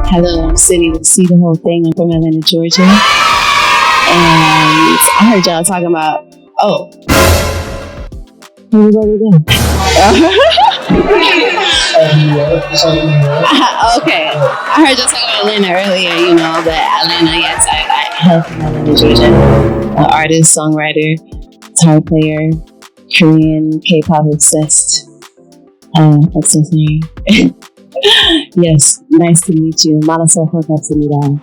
Hello, I'm Cydnee with See the Whole Thing. I'm from Atlanta, Georgia. And I heard y'all talking about, here we go again. Okay. I heard y'all talking about Atlanta earlier, but Atlanta, yes, I hail from Atlanta, Georgia. An artist, songwriter, guitar player, Korean, K-pop obsessed. What's his name? Yes, nice to meet you. Malasol Hokatsumida.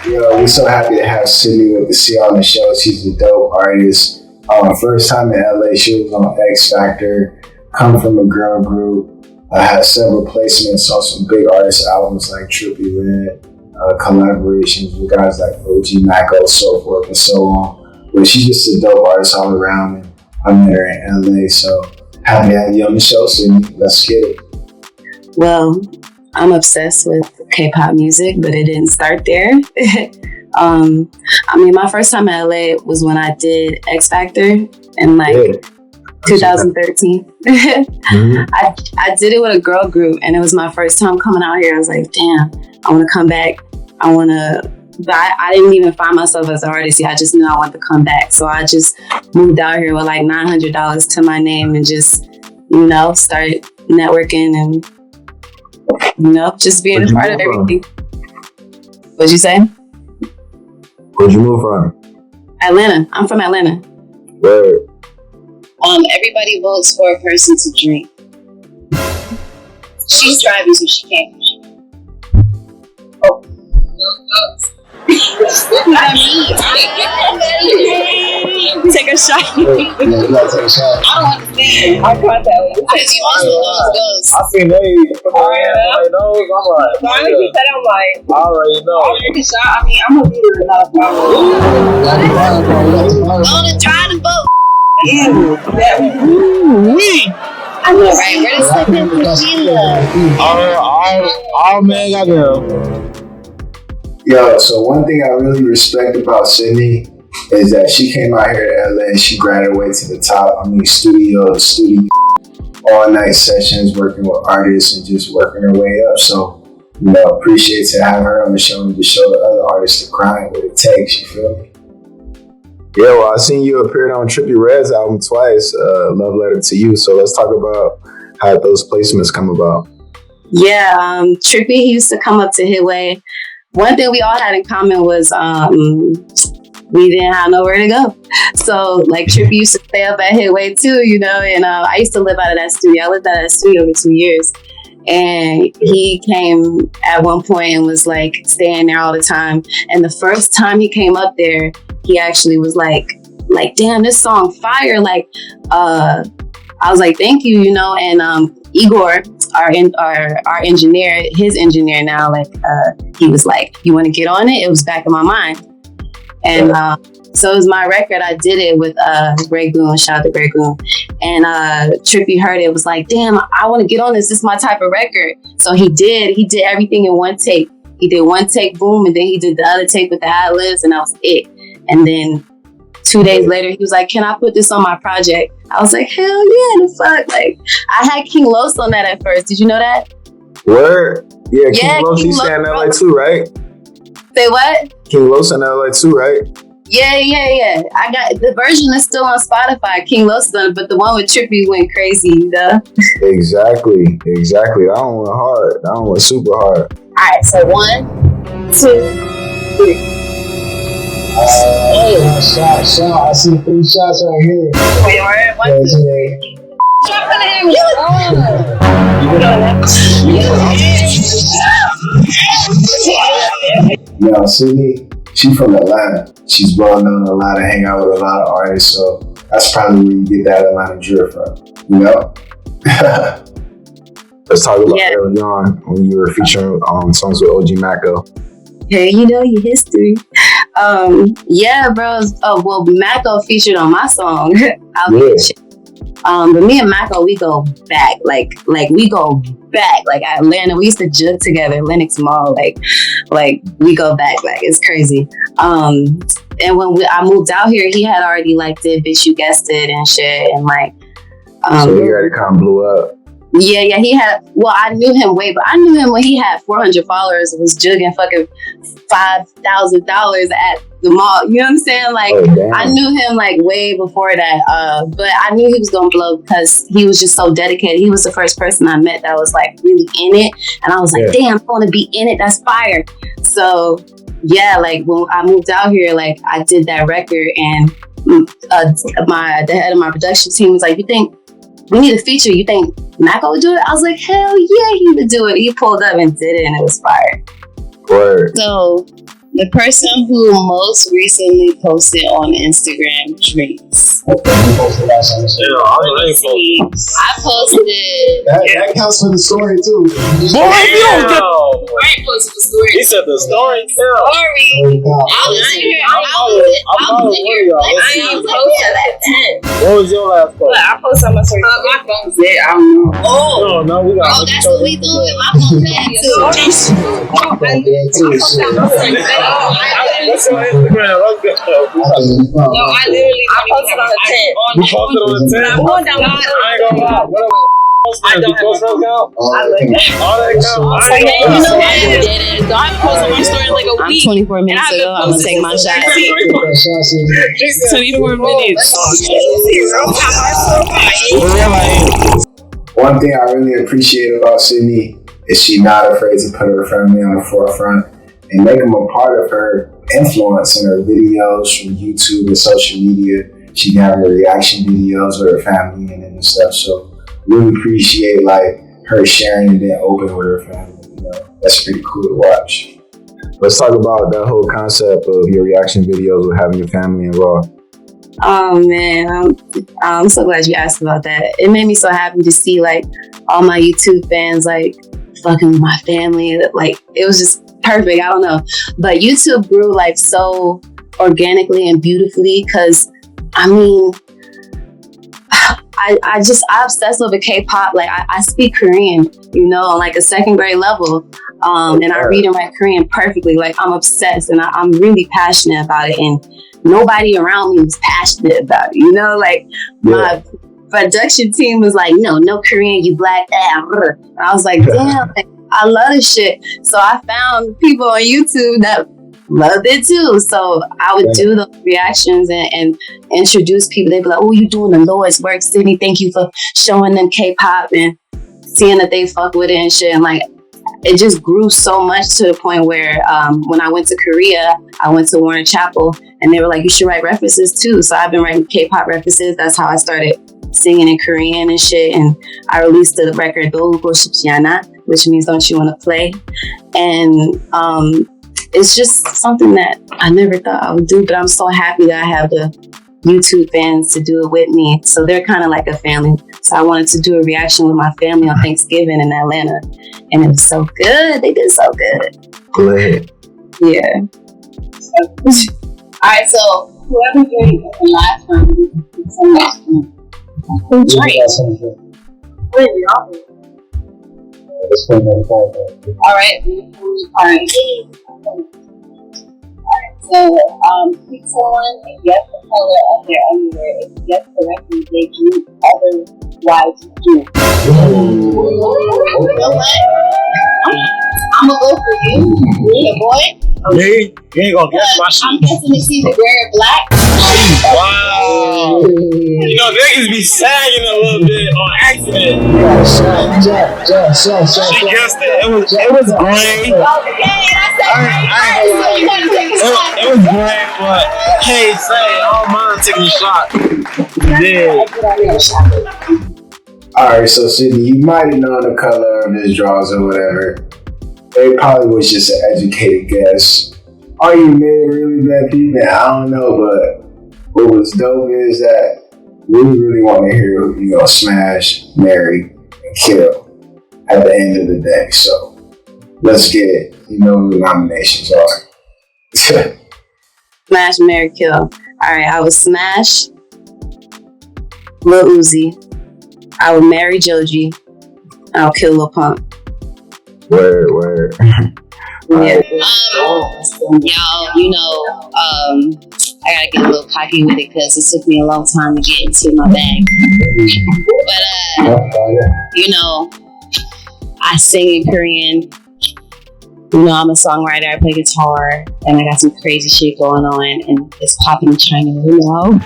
We're so happy to have Cydnee with the C on the show. She's a dope artist. First time in LA, she was on X Factor, come from a girl group, had several placements on some big artist albums like Trippie Redd, collaborations with guys like OG Maco, so forth and so on. But she's just a dope artist all around, and I met her in LA, so happy to have you on the show, Cydnee. Let's get it. Well, I'm obsessed with K-pop music, but it didn't start there. My first time in LA was when I did X Factor in 2013. I did it with a girl group, and it was my first time coming out here. I was like, damn, I want to come back. But I didn't even find myself as an artist yet. I just knew I wanted to come back. So I just moved out here with like $900 to my name and just, started networking and, just being a part of everything. What'd you say? Where'd you move from? Atlanta. I'm from Atlanta. Where? Everybody votes for a person to drink. She's driving, so she can't. Oh. Take a shot. You gotta take a shot. I don't understand. I caught that one. Because you also those. I seen they. I'm like, Honestly, said I'm like, I already know. I'll take a shot. I'm a leader, not a problem. Go to try to vote. Ew. I know, right? We're just slipping tequila. Oh man, goddamn. Yo, so one thing I really respect about Cydnee is that she came out here to LA and she grinded her way to the top. Studio, all night sessions, working with artists and just working her way up. So, appreciate to have her on the show and to show the other artists the grind, what it takes, you feel me? Yeah, well, I seen you appeared on Trippie Redd's album twice, Love Letter to You. So let's talk about how those placements come about. Yeah, Trippie, he used to come up to Hitway. One thing we all had in common was we didn't have nowhere to go. So, Trippie used to stay up at Hitway too, and I used to live out of that studio. I lived out of that studio for 2 years. And he came at one point and was staying there all the time. And the first time he came up there, he actually was like, damn, this song fire. I was like, thank you, and Igor, our engineer, his engineer now, he was like, you want to get on it? It was back in my mind. And so it was my record. I did it with Greg Goon, shout out to Greg Goon. And Trippie heard it, was like, damn, I want to get on this. This is my type of record. So he did everything in one take. He did one take, boom, and then he did the other take with the ad-libs, and that was it. And then 2 days later, he was like, can I put this on my project? I was like, hell yeah, the fuck. I had King Los on that at first. Did you know that? Word? Yeah, King Los, he's staying in LA too, right? Say what? King Los in LA too, right? Yeah. I got the version is still on Spotify. King Los is on it, but the one with Trippie went crazy, though. Exactly. That one went hard. That one went super hard. All right, so 1, 2, 3. Shot. I see 3 shots right here. Wait, all right, 1, 2, 3. Shot on him. Yo, Cydnee, she's from Atlanta. She's well known in Atlanta, hang out with a lot of artists, so that's probably where you get that Atlanta drip from, Let's talk about early on when you were featuring on songs with OG Maco. Hey, your history. Yeah, bro. Oh, well, Maco featured on my song. But me and Maco, we go back. We go back. Atlanta, we used to jug together, Lenox Mall. We go back. It's crazy. And when I moved out here, he had already did Bitch You Guessed It and shit. And so he already kind of blew up. Yeah, he had. Well, I knew him but I knew him when he had 400 followers and was jugging fucking $5,000 at the mall. You know what I'm saying? Like, I knew him like way before that. But I knew he was gonna blow because he was just so dedicated. He was the first person I met that was like really in it, and I was like, damn, I want to be in it. That's fire. So yeah, like when I moved out here, like I did that record, and the head of my production team was like, "You think we need a feature? You think Mako would do it?" I was like, "Hell yeah, he would do it." He pulled up and did it, and it was fire. Word. So the person who most recently posted on Instagram drinks. I posted. I posted. That counts for the story too. Boy, you don't get. I posted the story. He said the story. I was in here. I ain't posted at 10. What was your last post? I posted on my story. My phone's dead. I don't know. No, we got. Oh, that's what we doing. My phone's dead too. What's your Instagram? Let's go. No, I posted on the 10. You posted on the 10? I'm going down the I ain't gonna lie. I don't have a count. All that count. You know what? So I posted on my story in like a week. 24 minutes ago. I'm gonna take my shot. 24 minutes. One thing I really appreciate about Cydnee is she's not afraid to put her family on the forefront and make them a part of her influence in her videos from YouTube and social media. She can have her reaction videos with her family and stuff. So really appreciate like her sharing and being open with her family. You know, that's pretty cool to watch. Let's talk about that whole concept of your reaction videos with having your family involved. Oh man, I'm so glad you asked about that. It made me so happy to see like all my YouTube fans like fucking with my family. Like it was just perfect. I don't know, but YouTube grew like so organically and beautifully because I mean, I obsess over K-pop. Like I speak Korean, you know, on like a second grade level, and I read and write Korean perfectly. Like I'm obsessed, and I'm really passionate about it. And nobody around me was passionate about it, you know. Like my production team was like, no Korean, you black. And I was like, damn. Like, I love this shit. So I found people on YouTube that loved it too. So I would do the reactions and introduce people. They'd be like, "Oh, you doing the Lord's work, Cydnee. Thank you for showing them K-pop and seeing that they fuck with it and shit." And like, it just grew so much to the point where when I went to Korea, I went to Warner Chapel and they were like, "You should write references too." So I've been writing K-pop references. That's how I started singing in Korean and shit. And I released the record "Dogo Shipjiana," which means "Don't you want to play?" And it's just something that I never thought I would do, but I'm so happy that I have the YouTube fans to do it with me. So they're kind of like a family. So I wanted to do a reaction with my family on Thanksgiving in Atlanta, and it was so good. They did so good. Good. Yeah. All right, so whoever drank the last one, who drank? All right. So, pick someone and guess the color of their underwear. If you guess correctly, they do. Otherwise, you do. You know what? I'm gonna go for you, the boy. You ain't gonna guess my shit. I'm guessing it's either gray or black. Wow. You know, niggas be sagging a little bit on accident. She guessed it. It was gray. Okay, so you want to take a shot? It was gray, but hey, say, I don't mind taking a shot. Yeah. Alright, so Cydnee, you might have known the color of his drawers or whatever. It probably was just an educated guess. Are you really bad people? I don't know, but what was dope is that we really want to hear who you gonna smash, marry, and kill at the end of the day. So let's get it. You know who the nominations are. Smash, marry, kill. All right, I would smash Lil Uzi. I would marry Joji. I'll kill Lil Pump. Word. Yeah. Y'all, you know, I gotta get a little cocky with it because it took me a long time to get into my bag. But you know, I sing in Korean. You know, I'm a songwriter. I play guitar, and I got some crazy shit going on, and it's popping in China. You know.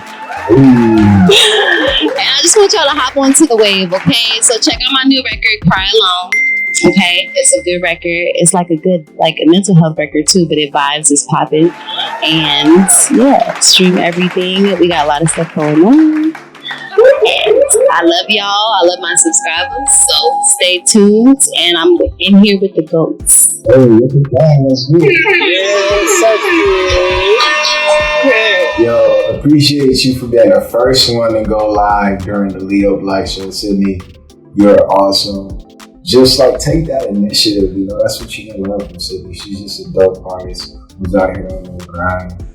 And I just want y'all to hop onto the wave, okay? So check out my new record, Cry Alone. Okay, it's a good record. It's like a mental health record too, but it vibes is popping. And yeah, stream everything. We got a lot of stuff going on. And I love y'all. I love my subscribers. So stay tuned. And I'm in here with the goats. Hey, look at that. That's good. Yo, appreciate you for being the first one to go live during the Leo Black Show, Cydnee. You're awesome. Just like take that initiative, you know, that's what you can love from Cydnee. She's just a dope artist who's out here on the grind.